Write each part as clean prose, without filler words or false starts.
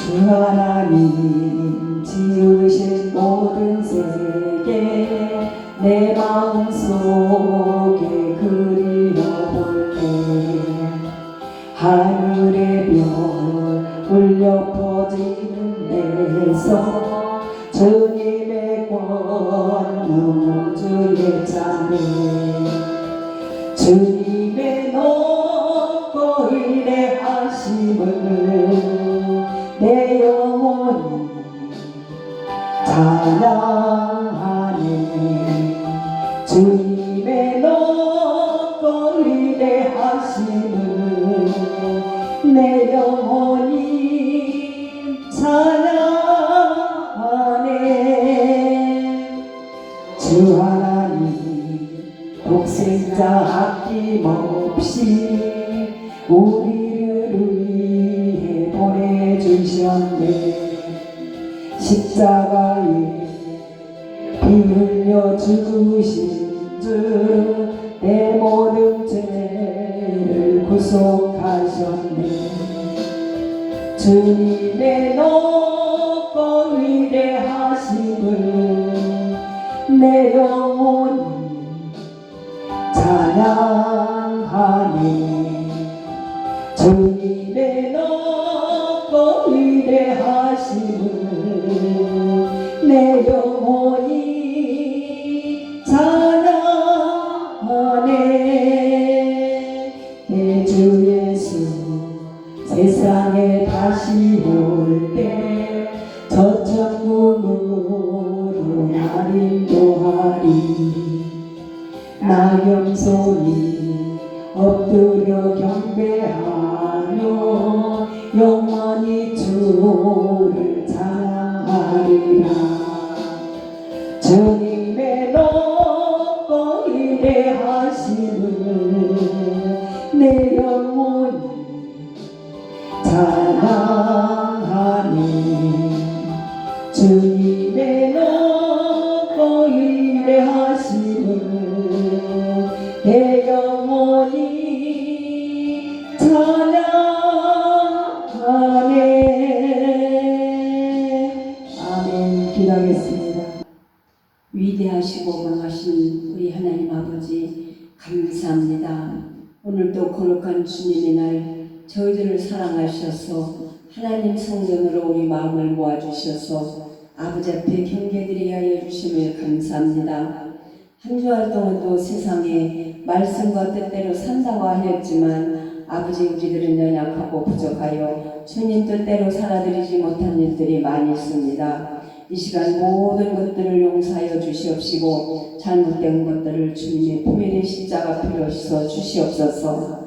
주 하나님 지으신 모든 세계 내 마음속에 그려볼게. 하늘의 별 울려 퍼지는 데서 주님의 권능 주의 찬미 주님의 높고 위대하심을 내 영혼이 찬양하네. 주님의 높고 위대하심을 내 영혼이 찬양하네. 주 하나님 독생자 아낌없이 우리를 위해 보내주셨네. 십자가에 피 흘려 죽으신 주 내 모든 죄를 구속하셨네. 주님의 높고 위대하심을 내 영혼이 찬양하네. 주님의 높고 위대하심을 내 영혼이 찬양하네. 내 주 예수 세상에 다시 올 때 저 천국으로 날 인도하리. 나 겸손히 엎드려 경배하며 영원히 주를 찬양하리라. 주님의 높고 위대하심을 내 영혼이 찬양하니. 주님의 높고 위대하심을 내 영혼이 찬양하네. 아멘. 기도하겠습니다. 위대하시고 강하신 우리 하나님 아버지 감사합니다. 오늘도 거룩한 주님의 날 저희들을 사랑하셔서 하나님 성전으로 우리 마음을 모아주셔서 아버지 앞에 경배드리게 하여 주심을 감사합니다. 한 주할 동안도 세상에 말씀과 뜻대로 산다고 하였지만 아버지 우리들은 연약하고 부족하여 주님 뜻대로 살아드리지 못한 일들이 많이 있습니다. 이 시간 모든 것들을 용서하여 주시옵시고 잘못된 것들을 주님의 보혈의 십자가 피로 씻어 주시옵소서.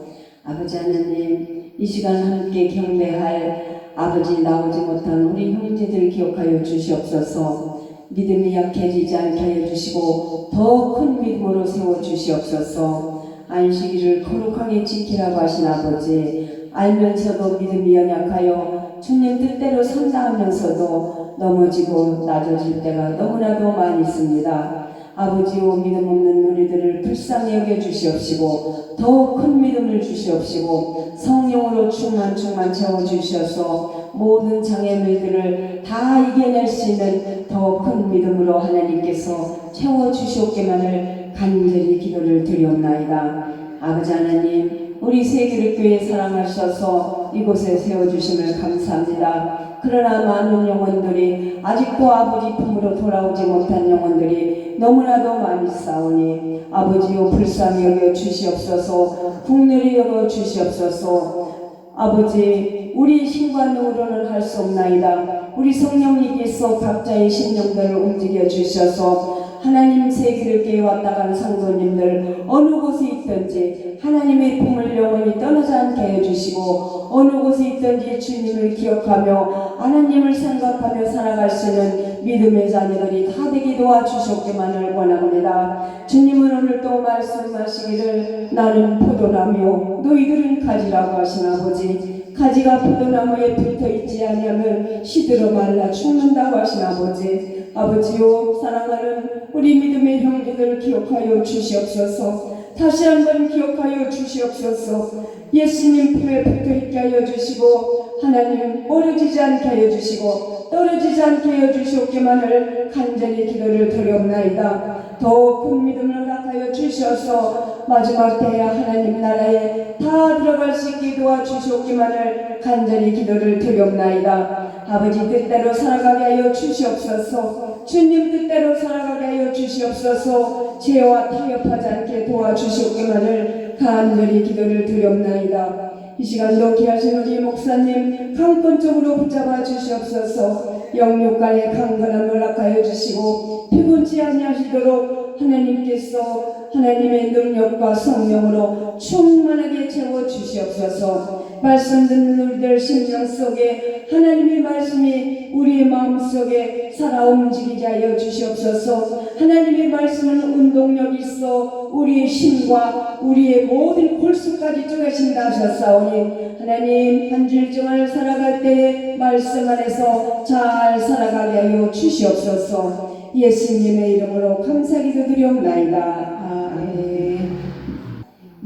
아버지 하나님 이 시간 함께 경배할 아버지 나오지 못한 우리 형제들 기억하여 주시옵소서. 믿음이 약해지지 않게 하여 주시고 더 큰 믿음으로 세워 주시옵소서. 안식일을 거룩하게 지키라고 하신 아버지 알면서도 믿음이 연약하여 주님 뜻대로 산다 하면서도 넘어지고 낮아질 때가 너무나도 많이 있습니다. 아버지요 믿음 없는 우리들을 불쌍히 여겨 주시옵시고 더 큰 믿음을 주시옵시고 성령으로 충만 채워주셔서 모든 장애물들을 다 이겨낼 수 있는 더 큰 믿음으로 하나님께서 채워주시옵기만을 간절히 기도를 드리옵나이다. 아버지 하나님 우리 세계를 사랑하셔서 이곳에 세워주심을 감사합니다. 그러나 많은 영혼들이 아직도 아버지 품으로 돌아오지 못한 영혼들이 너무나도 많이 싸우니 아버지여 불쌍히 여겨 주시옵소서. 국률이 여겨 주시옵소서. 아버지 우리 신관으로는 할 수 없나이다. 우리 성령님께서 각자의 심령들을 움직여 주셔서 하나님 세계를 깨웠다 가는 성도님들 어느 곳에 있든지 하나님의 품을 영원히 떠나지 않게 해주시고 어느 곳에 있든지 주님을 기억하며 하나님을 생각하며 살아갈 수 있는 믿음의 자녀들이 다 되게 도와주셨기만을 원합니다. 주님은 오늘도 말씀하시기를 나는 포도나무요 너희들은 가지라고 하신 아버지. 가지가 포도나무에 붙어있지 아니하면 시들어 말라 죽는다고 하신 아버지. 아버지요 사랑하는 우리 믿음의 형제들을 기억하여 주시옵소서. 다시 한번 기억하여 주시옵소서. 예수님 품에 붙어있게 하여 주시고 하나님 멀어지지 않게 하여 주시고 떨어지지 않게 하여 주시옵기만을 간절히 기도를 드리옵나이다. 더욱 큰 믿음을 허락하여 주셔서 마지막 때에 하나님 나라에 다 들어갈 수 있게 도와주시옵기만을 간절히 기도를 드리옵나이다. 아버지 뜻대로 살아가게 하여 주시옵소서. 주님 뜻대로 살아가게 하여 주시옵소서. 죄와 타협하지 않게 도와주시옵기만을 간절히 기도를 드리옵나이다. 이 시간도 귀하신 우리 목사님 강권적으로 붙잡아 주시옵소서. 영육간의 강건함을 허락하여 주시고 피곤치 아니하시도록 하나님께서 하나님의 능력과 성령으로 충만하게 채워 주시옵소서. 말씀 듣는 우리들 심령 속에 하나님의 말씀이 우리의 마음속에 살아 움직이게 하여 주시옵소서. 하나님의 말씀은 운동력 있어 우리의 심과 우리의 모든 골수까지 쪼개신다 하셨사오니 하나님 한 주일 동안 살아갈 때에 말씀 안에서 잘 살아가게 하여 주시옵소서. 예수님의 이름으로 감사기도 드리옵나이다. 아멘.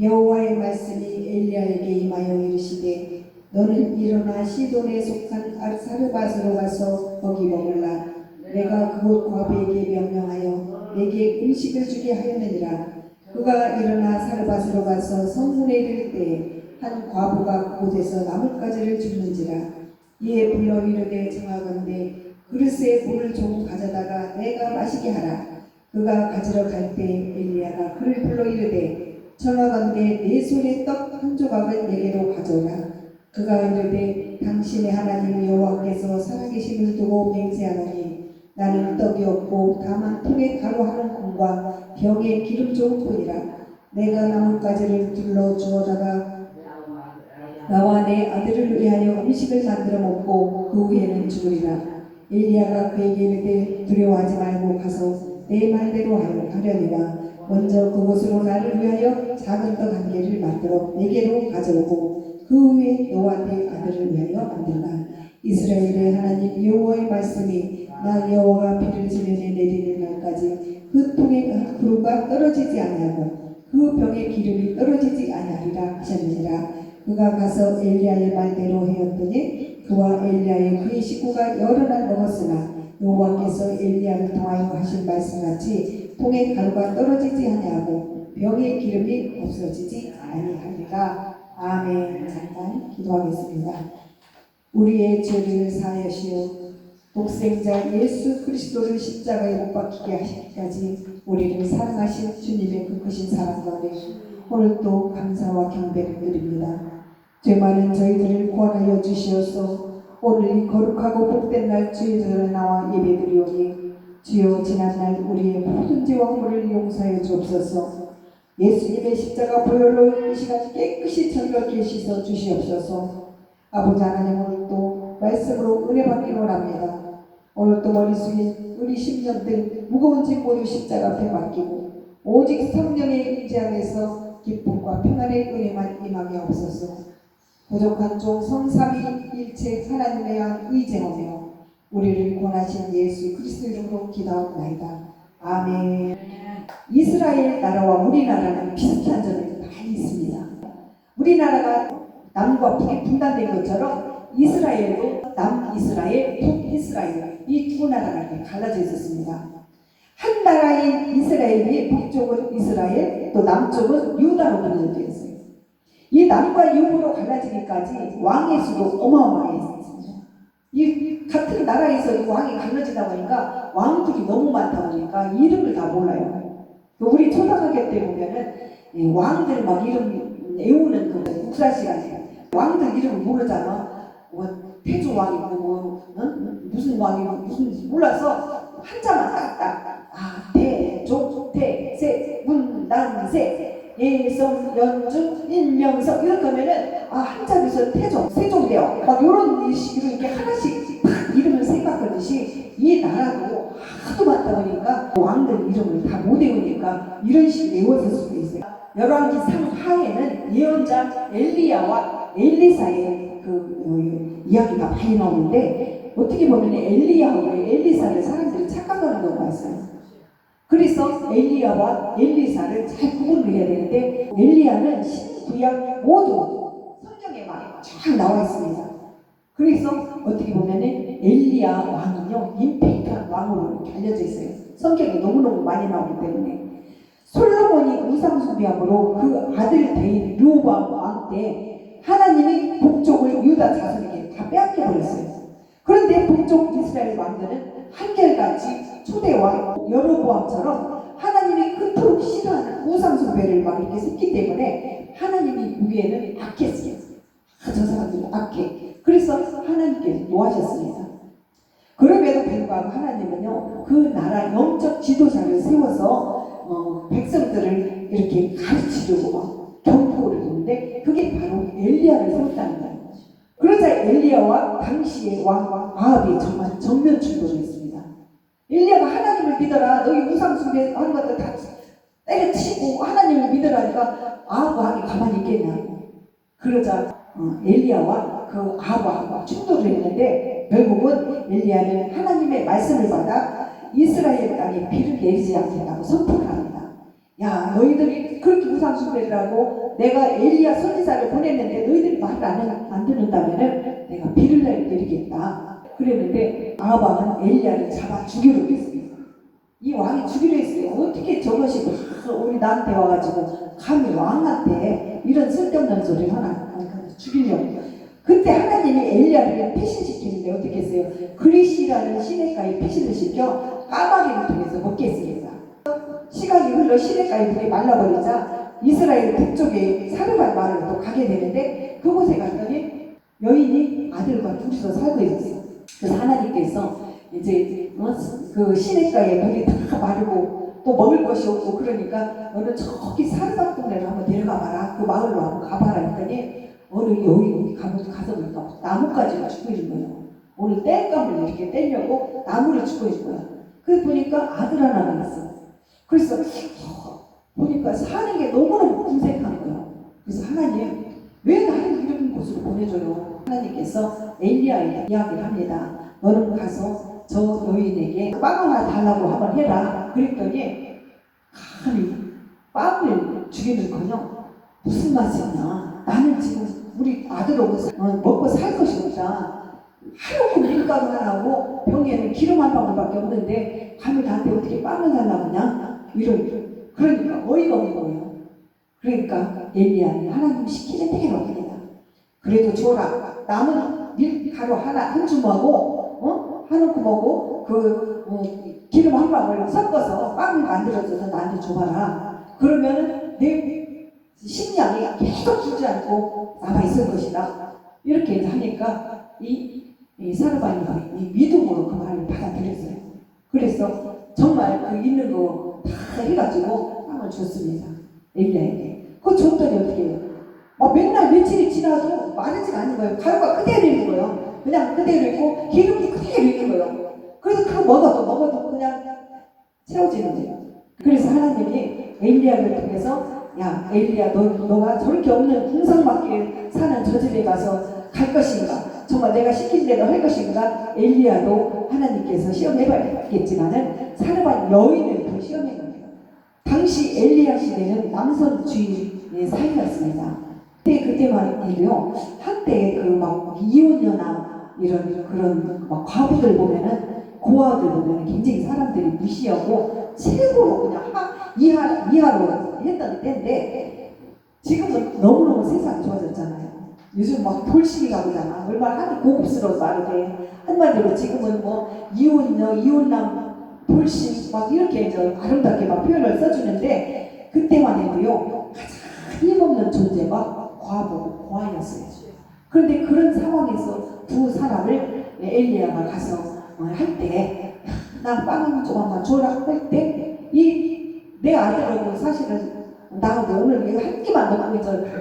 여호와의 말씀이 엘리야에게 임하여 이르시되 너는 일어나 시돈에 속한 사르밧으로 가서 거기 머물라. 내가 그곳 과부에게 명령하여 내게 음식을 주게 하였느니라. 그가 일어나 사르밧으로 가서 성문에 이를 때에 한 과부가 그곳에서 나뭇가지를 줍는지라. 이에 불러 이르되 청하건대 그릇에 물을 조금 가져다가 내가 마시게 하라. 그가 가지러 갈 때 엘리야가 그를 불러 이르되 청하건대 내 손에 떡 한 조각을 내게로 가져오라. 그가 이르되 당신의 하나님 여호와께서 살아계심을 두고 맹세하노니 나는 떡이 없고 다만 통에 가루 한 콩과 병에 기름 좋은 뿐이라. 내가 나뭇가지를 둘러 주어다가 나와 내 아들을 위하여 음식을 만들어 먹고 그 후에는 죽으리라. 엘리야가 그에게 이르되 두려워하지 말고 가서 내 말대로 하려니와 먼저 그곳으로 나를 위하여 작은 떡 한 개를 만들어 내게로 가져오고 그 후에 너와 내 아들을 위하여 만들라. 이스라엘의 하나님 여호와의 말씀이 나 여호와가 비를 지면에 내리는 날까지 그 통에 그루가 떨어지지 아니하고 그 병에 기름이 떨어지지 아니하리라 하셨느니라. 그가 가서 엘리야의 말대로 하였더니 그와 엘리야의 그의 식구가 여러 날 먹었으나 여호와께서 엘리야를 통하여 하신 말씀같이 통에 가루가 떨어지지 아니하고 병에 기름이 없어지지 아니하리라. 아멘. 잠깐 기도하겠습니다. 우리의 죄를 사하시오 독생자 예수 그리스도를 십자가에 못 박히게 하시기까지 우리를 사랑하신 주님의 그 크신 사랑 가운데 오늘도 감사와 경배를 드립니다. 죄 많은 저희들을 구원하여 주시옵소서. 오늘 이 거룩하고 복된 날 주의 전에 나와 예배드리오니 주여 지난날 우리의 모든 죄와 허물을 용서하여 주옵소서. 예수님의 십자가 보혈로 이 시간 깨끗이 정결케 씻어 주시옵소서. 아버지 하나님 오늘도 말씀으로 은혜 받기로 합니다. 오늘도 머리 숙인 우리 심령들 무거운 짐 모두 십자가 앞에 맡기고 오직 성령의 임재 안에서 기쁨과 평안의 은혜만 임하게 없소서. 부족한 종 성삼위일체 하나님의 양 의쟁하며 우리를 권하신 예수 그리스도 이름으로 기도하옵나이다. 아멘. 이스라엘 나라와 우리나라는 비슷한 점이 많이 있습니다. 우리나라가 남과 북이 분단된 것처럼 이스라엘도 남이스라엘, 북이스라엘 이 두 나라가 이렇게 갈라져 있었습니다. 한 나라인 이스라엘이 북쪽은 이스라엘 또 남쪽은 유다로 분열되어 있어요. 이 남과 유으로 갈라지기까지 왕의 수도 어마어마했습니다. 이 같은 나라에서 이 왕이 갈라지다 보니까 왕들이 너무 많다 보니까 이름을 다 몰라요. 우리 초등학교 때 보면은 왕들 막 이름 외우는 그 국사 시간에 왕들 이름을 모르잖아. 태조 왕이고 무슨 왕이고 무슨 몰라서 한자만 딱딱 태조 태세 문단세 예성 연중 일명성 이렇게 하면은 한자에서 태종 세종대왕 막 요런 식으로 이렇게 하나씩 딱 이름을 생각하듯이 이 나라도 하도 많다 보니까 왕들 이름을 다 못 외우니까 이런 식으로 외웠을 수도 있어요. 열왕기상 하에는 예언자 엘리야와 엘리사의 이야기가 많이 나오는데 어떻게 보면 엘리야하고 엘리사를 사람들이 착각하는 경우가 있어요. 그래서 엘리야와 엘리사를 잘 구분을 해야 되는데 엘리야는 신구약 모두 성경에 쫙 나와 있습니다. 그래서 어떻게 보면은 엘리야 왕은요 임팩트한 왕으로 이렇게 알려져 있어요. 성경에 너무너무 많이 나오기 때문에 솔로몬이 우상숭배함으로 그 아들 대인 르호보암 왕 때 하나님이 북쪽을 유다 자손에게 다 빼앗겨 버렸어요. 그런데 북쪽 이스라엘 왕들은 한결같이 초대왕 여로보암처럼 하나님이 그토록 싫어하는 우상숭배를 막 이렇게 했기 때문에 하나님이 보기에는 악했어요. 저 사람들은 악해. 그래서 하나님께서 노하셨습니다. 그럼에도 불구하고 하나님은요 그 나라 영적 지도자를 세워서 백성들을 이렇게 가르치려고 경고를 했는데 그게 바로 엘리야를 세웠다는 거예요. 그러자 엘리야와 당시의 왕 아합이 정말 정면 충돌했습니다. 엘리야가 하나님을 믿어라. 너희 우상숭배 하는 것들 다 때려치고 하나님을 믿으라니까 아합 왕이 가만히 있겠냐. 그러자 엘리야와 그 아합과 충돌을 했는데 결국은 엘리야는 하나님의 말씀을 받아 이스라엘 땅에 비를 내리지 않겠다고 선포를 합니다. 야 너희들이 그렇게 우상숭배를 하고 내가 엘리야 선지자를 보냈는데 너희들이 말을 안 듣는다면 내가 비를 내리겠다 그랬는데 아합 왕은 엘리야를 잡아 죽이려 했습니다. 이 왕이 죽이려 했어요. 어떻게 저것이 우리 나한테 와가지고 감히 왕한테 이런 쓸데없는 소리를 하나 죽이려고. 그때 하나님이 엘리야를 피신시키는데 어떻게 했어요? 그리시라는 시냇가에 피신을 시켜 까마귀를 통해서 먹게 했습니다. 시간이 흘러 시냇가에 물이 말라버리자 이스라엘 북쪽에 사르밧 마을로 또 가게 되는데 그곳에 갔더니 여인이 아들과 둘이서 살고 있었어요. 그래서 하나님께서 이제 그 시냇가에 물이 다 마르고 또 먹을 것이 없고 그러니까 너는 저기 사르밧 동네로 한번 데려가 봐라. 그 마을로 한번 가봐라 했더니 어느 여인이 가서 보니까 나무까지가 죽고 있는 거예요. 오늘 땔감을 이렇게 떼려고 나무를 죽고 있는 거야. 그래서 보니까 아들 하나가 있어. 그래서 보니까 사는 게 너무너무 궁색한 거예요. 그래서 하나님 왜 나를 이런 곳으로 보내줘요? 하나님께서 엘리야에게 이야기를 합니다. 너는 가서 저 여인에게 빵 하나 달라고 한번 해라. 그랬더니 감히 빵을 주기는커녕 무슨 맛이냐. 나는 지금 우리 아들하고 먹고 살 것이 없다. 하루고 밀가루 하나하고 병에는 기름 한 방울밖에 없는데 감히 나한테 어떻게 빵을 달라고 하냐? 그러니까 어이가 없는 거예요. 그러니까 엘리야는 하나님 시키는 대로 합니다. 그래도 줘라. 남은 밀가루 한 주먹하고 한 움큼하고 기름 한 방울 섞어서 빵을 만들어줘서 나한테 줘봐라. 그러면은 내 식량이 계속 주지 않고 남아있을 것이다. 이렇게 하니까 이 사르밧이 믿음으로 그 말을 받아들였어요. 그래서 정말 그 있는 거 다 해가지고 빵을 줬습니다. 엘리야에게. 그거 줬더니 어떻게 해요? 맨날 며칠이 지나도 마르지가 않는 거예요. 가루가 그대로 있는 거예요. 그냥 그대로 있고 기름이 그대로 있는 거예요. 그래서 그거 먹어도 그냥 채워지는 거예요. 그래서 하나님이 엘리야를 통해서 야 엘리야 너가 저렇게 없는 궁상맞게 사는 저 집에 가서 갈 것인가? 정말 내가 시킨 대로 할 것인가? 엘리야도 하나님께서 시험해봐야겠지만은 사르밧 여인을 또 시험해 겁니다. 당시 엘리야 시대는 남선주의의 삶이었습니다. 그때만 해도요 한때 그 막 이혼녀나 이런 그런 막 과부들 보면은 고아들 보면은 굉장히 사람들이 무시하고 최고로 그냥 이하로 했던 때인데 지금은 너무너무 세상이 좋아졌잖아요. 요즘 막 돌싱이 나오잖아. 얼마나 고급스러운 말인데 한마디로 지금은 뭐 이혼녀, 이혼남, 돌싱 막 이렇게 아름답게 막 표현을 써주는데 그때만 해도요 가장 힘없는 존재가 과부고 고아였어요. 그런데 그런 상황에서 두 사람을 엘리야가 가서 할 때 나 빵 조금만 줘라 할 때 내 아들하고 사실은 나하고 오늘 이거 한 끼만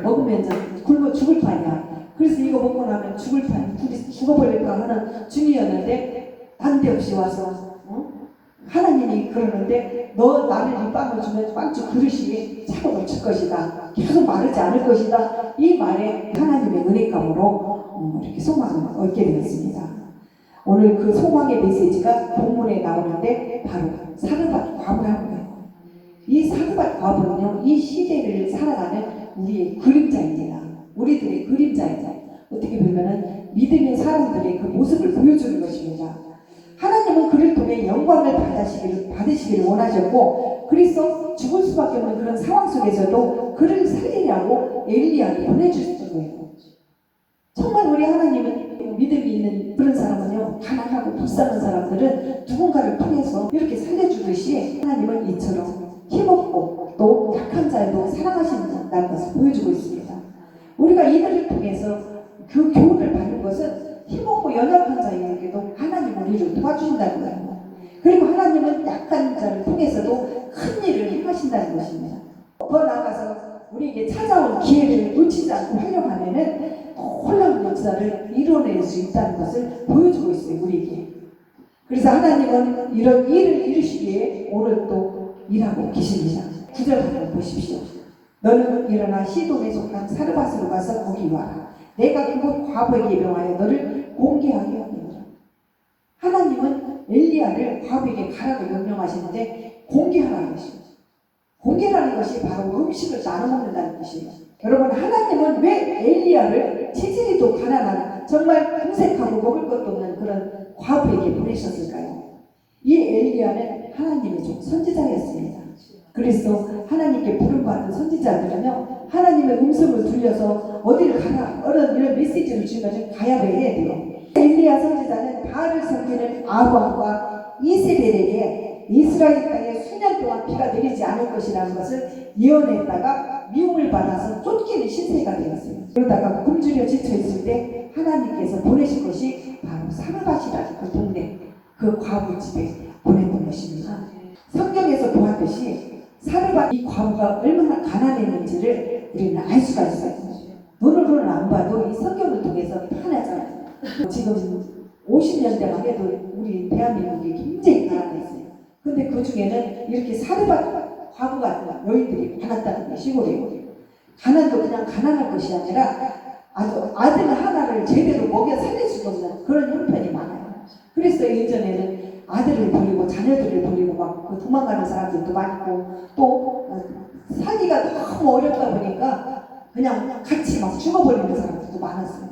먹으면 굶어 죽을 판이야. 그래서 이거 먹고 나면 죽을 판, 둘이 죽어버릴까 하는 중이었는데 난데없이 와서 하나님이 그러는데 너 나를 이 빵을 주면 빵집 그릇이 차고 넘칠 것이다. 계속 마르지 않을 것이다. 이 말에 하나님의 은혜감으로 이렇게 소망을 얻게 되었습니다. 오늘 그 소망의 메시지가 본문에 나오는데 바로 사르밧 과부라는 거예요. 이 사르밧 과부는요, 이 시대를 살아가는 우리의 그림자입니다. 우리들의 그림자입니다. 어떻게 보면은 믿음의 사람들의 그 모습을 보여주는 것입니다. 하나님은 그를 통해 영광을 받으시기를 원하셨고, 그래서 죽을 수밖에 없는 그런 상황 속에서도 그를 살리려고 엘리야를 보내주셨던 거예요. 정말 우리 하나님은 믿음이 있는 그런 사람은요, 가난하고 불쌍한 사람들은 누군가를 통해서 이렇게 살려주듯이 하나님은 이처럼 힘없고 또 약한 자에도 사랑하신다는 것을 보여주고 있습니다. 우리가 이들을 통해서 그 교훈을 받는 것은 힘없고 연약한 자에게도 하나님 우리를 도와주신다는 거예요. 그리고 하나님은 약한 자를 통해서도 큰 일을 행하신다는 것입니다. 더 나아가서 우리에게 찾아온 기회를 놓치지 않고 활용하면은 놀라운 역사를 이뤄낼 수 있다는 것을 보여주고 있어요, 우리에게. 그래서 하나님은 이런 일을 이루시기에 오늘 또 일하고 계십니다. 9절 한번 보십시오. 너는 일어나 시돈에 속한 사르밧으로 가서 거기 와라. 내가 그곳 과부에게 명하여 너를 공개하게 하리라. 하나님은 엘리야를 과부에게 가라고 명령하시는데 공개하라는 것입니다. 공개라는 것이 바로 음식을 나눠 먹는다는 것이에요. 여러분, 하나님은 왜 엘리야를 체질이도 가난한 정말 궁색하고 먹을 것도 없는 그런 과부에게 보내셨을까요? 이 엘리야는 하나님의 종 선지자였습니다. 그래서 하나님께 부름받은 선지자들은요, 하나님의 음성을 들려서 어디를 가라 이런 메시지를 주면 가야 해야 돼요. 엘리야 선지자는 바알을 섬기는 아합과 이세벨에게 이스라엘 땅에 수년 동안 비가 내리지 않을 것이라는 것을 예언했다가 미움을 받아서 쫓기는 신세가 되었어요. 그러다가 굶주려 지쳐있을 때 하나님께서 보내신 것이 바로 사르밧이라는 그 동네, 그 과부 집에 보냈던 것입니다. 성경에서 보았듯이 사르밧 이 과부가 얼마나 가난했는지를 우리는 알 수가 있어요. 눈으로는 안 봐도 이 성경을 통해서 편하잖아요. 지금 50년대만 해도 우리 대한민국이 굉장히 가난했어요. 근데 그 중에는 이렇게 사르밧 과부 같은 여인들이 많았다는 게 시골이에요. 가난도 그냥 가난할 것이 아니라 아주 아들 하나를 제대로 먹여 살릴 수가 없는 그런 형편이 많아요. 그래서 예전에는 아들을 버리고 자녀들을 버리고 막 도망가는 사람들도 많고, 또 살기가 너무 어렵다 보니까 그냥 같이 막 죽어버리는 사람들도 많았어요.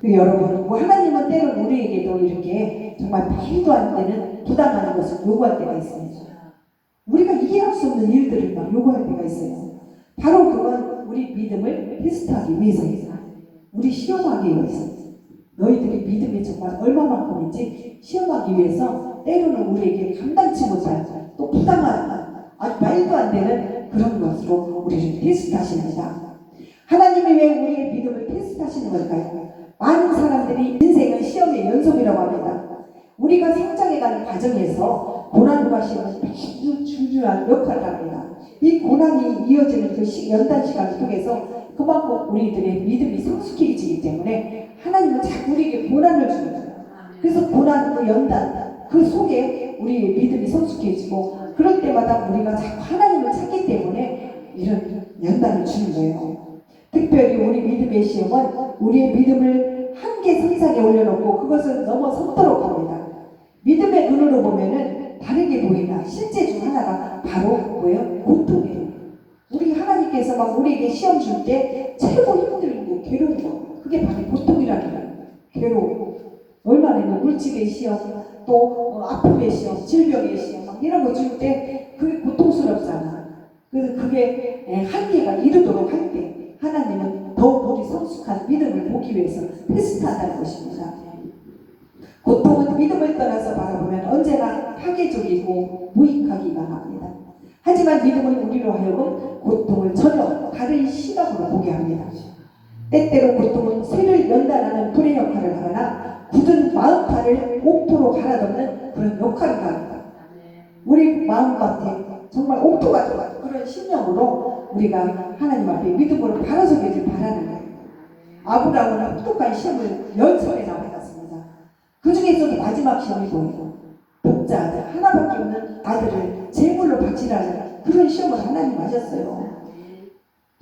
여러분, 하나님은 때론 우리에게도 이렇게 정말 말도 안 되는 부당한 것을 요구할 때가 있습니다. 우리가 이해할 수 없는 일들을 막 요구할 때가 있어요. 바로 그건 우리 믿음을 테스트하기 위해서입니다. 우리 시험하기 위해서. 너희들이 믿음이 정말 얼마만큼인지 시험하기 위해서 때로는 우리에게 감당치 못할 또 부당한 아주 말도 안 되는 그런 것으로 우리를 테스트하십니다. 하나님이 왜 우리의 믿음을 테스트하시는 걸까요? 많은 사람들이 인생은 시험의 연속이라고 합니다. 우리가 성장해가는 과정에서 고난과 시험은 매우 중요한 역할을 합니다. 이 고난이 이어지는 그 연단 시간을 통해서 그만큼 우리들의 믿음이 성숙해지기 때문에 하나님은 자꾸 우리에게 고난을 주는 거예요. 그래서 고난, 그 연단, 그 속에 우리의 믿음이 성숙해지고, 그럴 때마다 우리가 자꾸 하나님을 찾기 때문에 이런 연단을 주는 거예요. 특별히 우리 믿음의 시험은 우리의 믿음을 한계 상상에 올려놓고 그것을 넘어서도록 합니다. 믿음의 눈으로 보면은 다르게 보이나 실제 중 하나가 바로 뭐예요? 고통이에요. 우리 하나님께서 막 우리에게 시험 줄 때 최고 힘들고 괴로운 거, 그게 바로 고통이라는 거예요. 괴로워. 얼마나 물질의 시험, 또 아픔의 시험, 질병의 시험, 막 이런 거 줄 때 그게 고통스럽잖아. 그래서 그게 한계가 이르도록 할 때 하나님은 더욱 우리 성숙한 믿음을 보기 위해서 테스트한다는 것입니다. 고통은 믿음을 떠나서 바라보면 언제나 파괴적이고 무익하기가 합니다. 하지만 믿음은 우리로 하여금 고통을 전혀 다른 시각으로 보게 합니다. 때때로 고통은 쇠를 연단하는 불의 역할을 하거나 굳은 마음판을 옥토로 갈아덮는 그런 역할을 합니다. 우리 마음밭에 정말 옥토 같은 그런 심령으로 우리가 하나님 앞에 믿음으로 바로 서기를 바라는 거예요. 아브라함은 혹독한 시험을 10차례나 받았습니다. 그 중에서도 마지막 시험이 뭐예요? 독자 아들, 하나밖에 없는 아들을 제물로 바치라는 그런 시험을 하나님 하셨어요.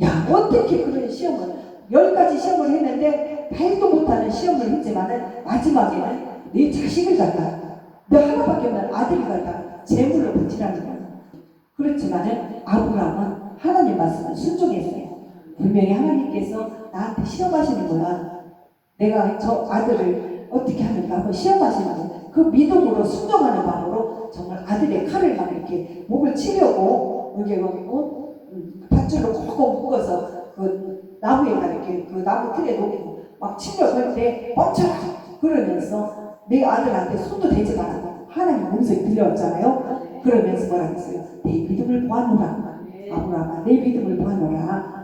야, 어떻게 그런 시험을 10가지 시험을 했는데 말도 못하는 시험을 했지만은 마지막에는 내 자식을 갖다, 내 하나밖에 없는 아들을 갖다 제물로 바치라는 거예요. 그렇지만은 아브라함은 하나님 말씀을 순종했어요. 분명히 하나님께서 나한테 시험하시는 거야. 내가 저 아들을 어떻게 하는가 한번 시험하시는 거야. 그 믿음으로 순종하는 마음으로 정말 아들의 칼을 막 이렇게 목을 치려고 여기 밧줄로 꼭 묶어서 그 나무에다 이렇게 그 나무 틀에 놓고 막 치려고 할 때 멈춰라 그러면서 내 아들한테 손도 대지 마라. 하나님 음성이 들려왔잖아요. 그러면서 뭐라 했어요? 내 믿음을 보아노라. 아브라함아 내 믿음을 보아노라.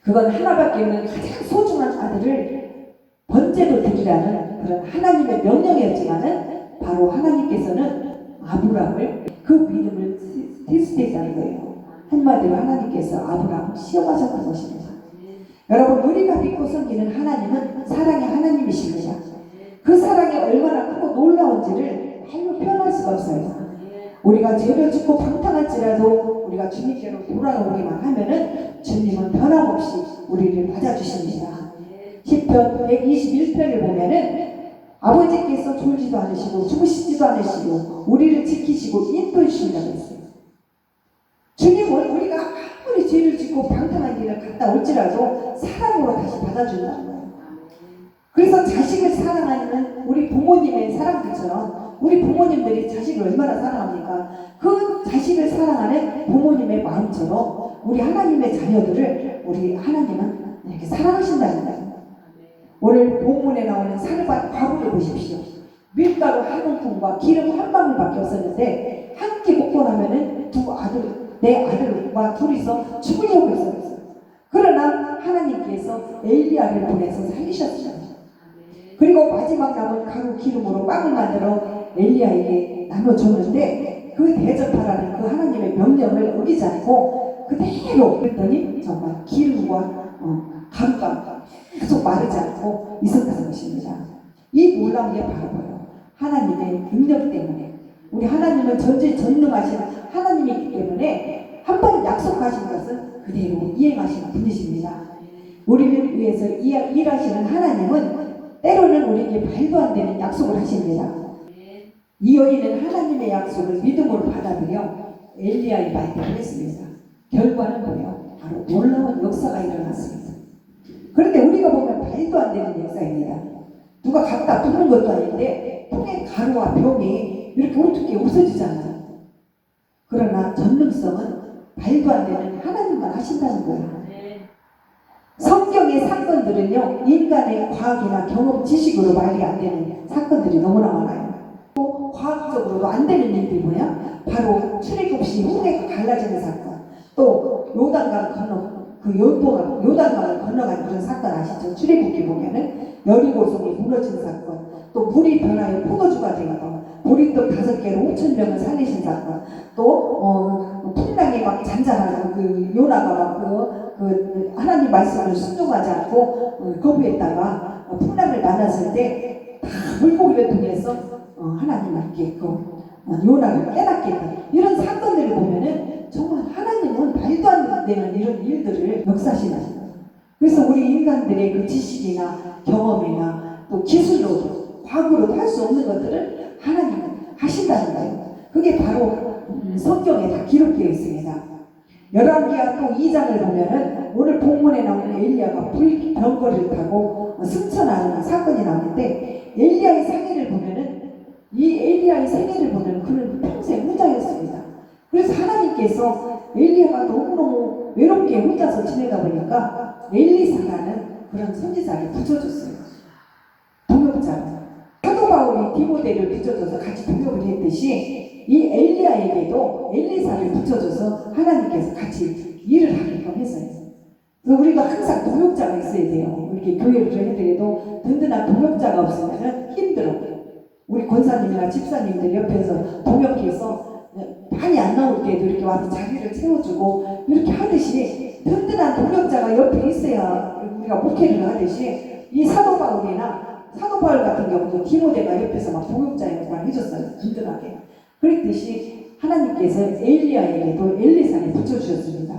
그건 하나밖에 없는 가장 소중한 아들을 번제로 드리라는 그런 하나님의 명령이었지만은 바로 하나님께서는 아브라함을 그 믿음을 테스트했다는 거예요. 한마디로 하나님께서 아브라함을 시험하셨던 것입니다. 여러분 우리가 믿고 섬기는 하나님은 사랑의 하나님이십니다. 그 사랑이 얼마나 크고 놀라운지를 말로 표현할 수가 없어요. 우리가 죄를 짓고 방탕할지라도 우리가 주님께로 돌아오기만 하면은 주님은 변함없이 우리를 맞아주십니다. 시편 121편을 보면은 아버지께서 졸지도 않으시고 주무시지도 않으시고 우리를 지키시고 인도해 주신다고 했어요. 주님은 우리가 아무리 죄를 짓고 방탕한 길을 갔다 올지라도 사랑으로 다시 받아준다는 거예요. 그래서 자식을 사랑하는 우리 부모님의 사랑들처럼 우리 부모님들이 자식을 얼마나 사랑합니까? 그 자식을 사랑하는 부모님의 마음처럼 우리 하나님의 자녀들을 우리 하나님은 이렇게 사랑하신다는 거예요. 오늘 본문에 나오는 사르밧 과부를 보십시오. 밀가루 한 움큼과 기름 한 방울밖에 없었는데 한 끼 먹고 나면은 내 아들과 둘이서 죽으려고 했어요. 그러나 하나님께서 엘리야를 보내서 살리셨어요. 그리고 마지막 남은 가루 기름으로 빵을 만들어 엘리야에게 나눠줬는데 그 대접하라는 그 하나님의 명령을 어기지 않고 그대로 그랬더니 정말 기름과 가루가 계속 마르지 않고 있었다는 것입니다. 이 놀라운 게 바로 하나님의 능력 때문에 우리 하나님은 전지전능하신 하나님이기 때문에 한 번 약속하신 것은 그대로 이행하시는 분이십니다. 우리를 위해서 일하시는 하나님은 때로는 우리에게 말도 안 되는 약속을 하십니다. 이 여인은 하나님의 약속을 믿음으로 받아들여 엘리야의 말대로 했습니다. 결과는 뭐예요? 바로 놀라운 역사가 일어났습니다. 그런데 우리가 보면 말도 안 되는 역사입니다. 누가 갖다 부는 것도 아닌데 통에 가루와 병이 이렇게 어떻게 없어지잖아요. 그러나 전능성은 말도 안 되는 하나님만 하신다는 거예요. 성경의 사건들은요 인간의 과학이나 경험 지식으로 말이 안 되는 사건들이 너무나 많아요. 또 과학적으로도 안 되는 일들이 뭐야? 바로 출애굽시 홍해가 갈라지는 사건, 또 요단강 요단강을 건너간 그런 사건 아시죠? 출애굽기 보면은 여리고성이 무너진 사건, 또 물이 변하여 포도주가 된 거, 보리떡 5개로 5,000명을 살리신 사건, 또 풍랑이 막 잔잔하고 그 요나가 막 그 하나님 말씀을 순종하지 않고 거부했다가 풍랑을 만났을 때 다 물고기를 통해서 하나님께 요나를 깨닫게 했다. 이런 사건들을 보면은 정말 하나님은 말도 안 되는 이런 일들을 역사하시는 거예요. 그래서 우리 인간들의 그 지식이나 경험이나 또 기술로도 과거로도 할 수 없는 것들을 하나님은 하신다는 거예요. 그게 바로 성경에 다 기록되어 있습니다. 열왕기하 또 2장을 보면은 오늘 본문에 나오는 엘리야가 불병거리를 타고 승천하는 사건이 나오는데 엘리야의 생애를 보면은 이 엘리야의 생애를 보면 그는 평생 혼자였습니다. 그래서 하나님께서 엘리야가 너무너무 외롭게 혼자서 지내다 보니까 엘리사라는 그런 선지자를 붙여줬어요. 동역자를. 사도 바울이 디모데를 붙여줘서 같이 동역을 했듯이 이 엘리야에게도 엘리사를 붙여줘서 하나님께서 같이 일을 하게끔 했어요. 그래서 우리가 항상 동역자가 있어야 돼요. 이렇게 교회를 해드려도 든든한 동역자가 없으면 힘들어. 우리 권사님이나 집사님들 옆에서 동역해서 많이 안 나올 때도 이렇게 와서 자기를 채워주고 이렇게 하듯이 든든한 동역자가 옆에 있어야 우리가 목회를 하듯이 이 사도 바울 같은 경우도 디모데가 옆에서 막 동역자 역할을 해줬어요. 든든하게. 그랬듯이 하나님께서 엘리야에게도 엘리사를 붙여주셨습니다.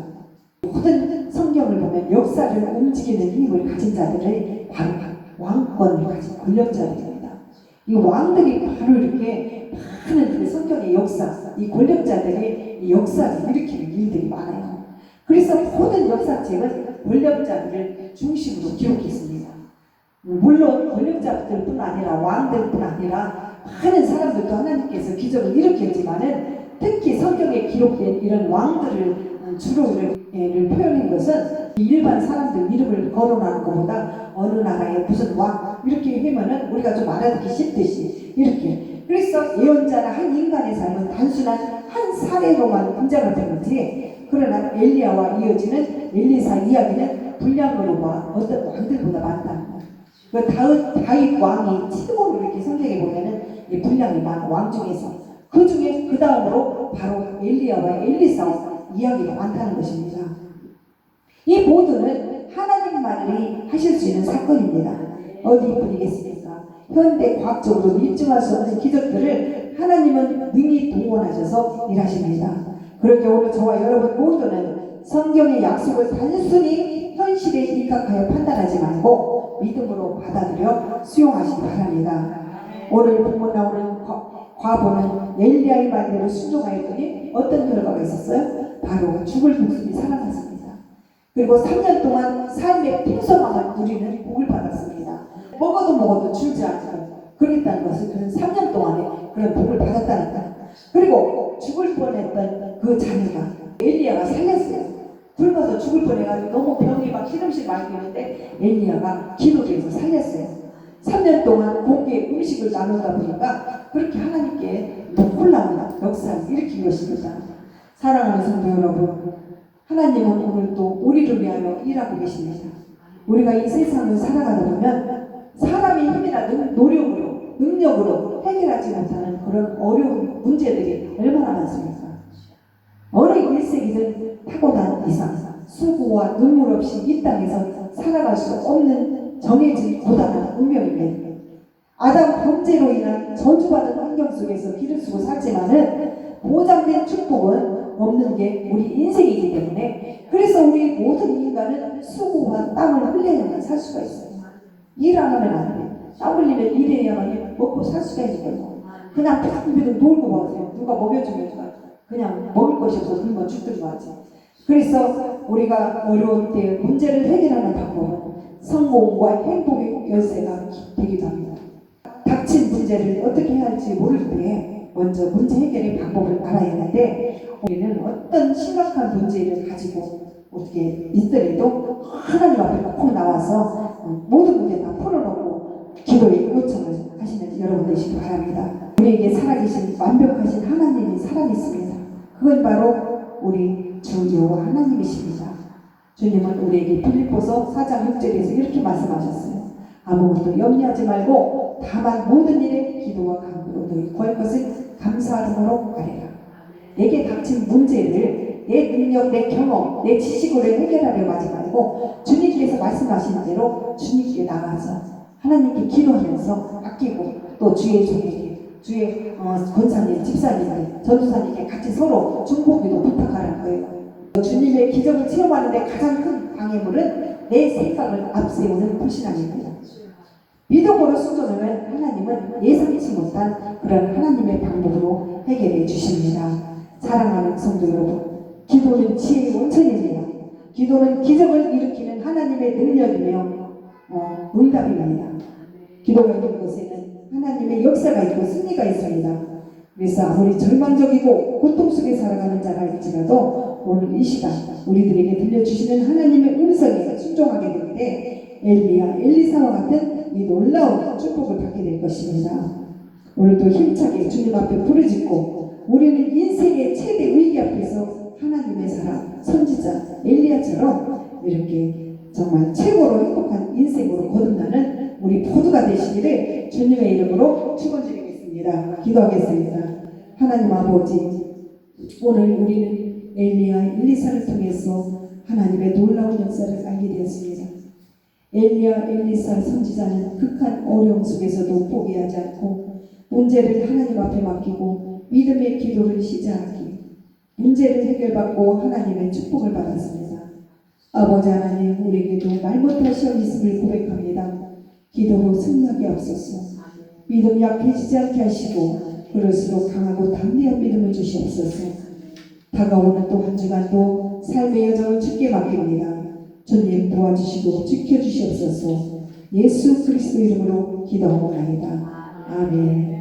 모든 성경을 보면 역사를 움직이는 힘을 가진 자들을 바로 왕권을 가진 권력자들입니다. 이 왕들이 바로 이렇게 많은 그 성경의 역사, 이 권력자들이 역사를 일으키는 일들이 많아요. 그래서 모든 역사책은 권력자들을 중심으로 기록했습니다. 물론 권력자들뿐 아니라 왕들뿐 아니라 많은 사람들도 하나님께서 기적을 일으켰지만은 특히 성경에 기록된 이런 왕들을 주로 표현한 것은 일반 사람들 이름을 거론하는 것보다 어느 나라의 무슨 왕 이렇게 하면은 우리가 좀 알아듣기 쉽듯이 이렇게. 그래서 예언자나 한 인간의 삶은 단순한 한 사례로만 등장을 된 거지. 그러나 엘리야와 이어지는 엘리사 이야기는 분량으로 봐 어떤 왕들보다 많다는 거야. 그 다윗 왕이 최고로 이렇게 성경에 보면은 분량이 많은 왕 중에서 그 중에 그 다음으로 바로 엘리야와 엘리사 이야기가 많다는 것입니다. 이 모두는 하나님만이 하실 수 있는 사건입니다. 어디 뿐이겠습니까? 현대 과학적으로 입증할 수 없는 기적들을 하나님은 능히 동원하셔서 일하십니다. 그렇게 오늘 저와 여러분 모두는 성경의 약속을 단순히 현실에 입각하여 판단하지 말고 믿음으로 받아들여 수용하시기 바랍니다. 오늘 본문 나오는 과부는 엘리야의 말대로 순종하였더니 어떤 결과가 있었어요? 바로 죽을 목숨이 살아났습니다. 그리고 3년 동안 삶의 풍성함을 누리는 복을 받았습니다. 먹어도 줄지 않고 그랬다는 것은 그는 3년 동안에 그런 복을 받았다는 거예요. 그리고 죽을 뻔했던 그 자녀가 엘리야가 살렸어요. 굶어서 죽을 뻔해가지고 너무 병이 막 기름씩 많이 있는데 엘리야가 기도해서 살렸어요. 3년 동안 공개 음식을 나누다 보니까 그렇게 하나님께 놀라운 역사를 일으킨 것입니다. 사랑하는 성도 여러분, 하나님은 오늘 또 우리를 위하여 일하고 계십니다. 우리가 이 세상을 살아가다 보면 사람의 힘이나 노력으로, 능력으로 해결하지 못하는 그런 어려운 문제들이 얼마나 많습니까? 어느 일생이든 타고난 이상 수고와 눈물 없이 이 땅에서 살아갈 수 없는 정해진 고단한 운명입니다. 아담 범죄로 인한 저주받은 환경 속에서 길을 쓰고 살지만은 보장된 축복은 없는 게 우리 인생이기 때문에 그래서 우리 모든 인간은 수고와 땀을 흘려야만 살 수가 있어요. 일 안 하면 안 돼요. 땀 흘리면 일해야만 먹고 살 수가 있는 거예요. 그냥 탁비도 놀고 가세요. 누가 먹여주면 그냥 먹을 것이 없어서 굶어 죽들고 하지. 그래서 우리가 어려운 때 문제를 해결하는 방법은 성공과 행복의 열쇠가 되기도 합니다. 닥친 문제를 어떻게 해야 할지 모를 때 먼저 문제 해결의 방법을 알아야 하는데 우리는 어떤 심각한 문제를 가지고 어떻게 있더라도 하나님 앞에 꼭 나와서 모든 문제 다 풀어놓고 기도의 요청을 하시는 여러분 되시기 바랍니다. 우리에게 살아계신 완벽하신 하나님이 살아있습니다. 그건 바로 우리 주 여호와 하나님이십니다. 주님은 우리에게 빌립보서 4장 6절에서 이렇게 말씀하셨어요. 아무것도 염려하지 말고 다만 모든 일에 기도와 간구로 너희 구할 것을 감사함으로 아뢰라. 내게 닥친 문제를 내 능력, 내 경험, 내 지식으로 해결하려고 하지 말고 주님께서 말씀하신 대로 주님께 나가서 하나님께 기도하면서 아끼고 또 주의 종에게 주의 권사님, 집사님들, 전도사님께 같이 서로 중보기도 부탁하라는 거예요. 주님의 기적을 체험하는데 가장 큰 방해물은 내 생각을 앞세우는 불신앙입니다. 믿음으로 순종하면 하나님은 예상치 못한 그런 하나님의 방법으로 해결해 주십니다. 사랑하는 성도 여러분, 기도는 지혜의 원천입니다. 기도는 기적을 일으키는 하나님의 능력이며 응답입니다. 기도가 있는 곳에는 하나님의 역사가 있고 승리가 있습니다. 그래서 아무리 절망적이고 고통 속에 살아가는 자가 할지라도 오늘 이 시간 우리들에게 들려주시는 하나님의 음성에 순종하게 될 때 엘리야, 엘리사와 같은 이 놀라운 축복을 받게 될 것입니다. 오늘도 힘차게 주님 앞에 부르짖고 우리는 인생의 최대 위기 앞에서 하나님의 사람, 선지자 엘리야처럼 이렇게 정말 최고로 행복한 인생으로 거듭나는 우리 모두가 되시기를 주님의 이름으로 축원드리겠습니다. 기도하겠습니다. 하나님 아버지, 오늘 우리는 엘리야, 엘리사를 통해서 하나님의 놀라운 역사를 알게 되었습니다. 엘리야, 엘리사 선지자는 극한 어려움 속에서도 포기하지 않고 문제를 하나님 앞에 맡기고 믿음의 기도를 시작하기, 문제를 해결받고 하나님의 축복을 받았습니다. 아버지 하나님, 우리에게도 말 못할 시험이 있음을 고백합니다. 기도로 승리하게 앞서서 믿음 약해지지 않게 하시고 그럴수록 강하고 담대한 믿음을 주시옵소서. 다가오는 또 한 주간도 삶의 여정을 주께 맡깁니다. 주님 도와주시고 지켜주시옵소서. 예수 그리스도 이름으로 기도하옵나이다. 아멘.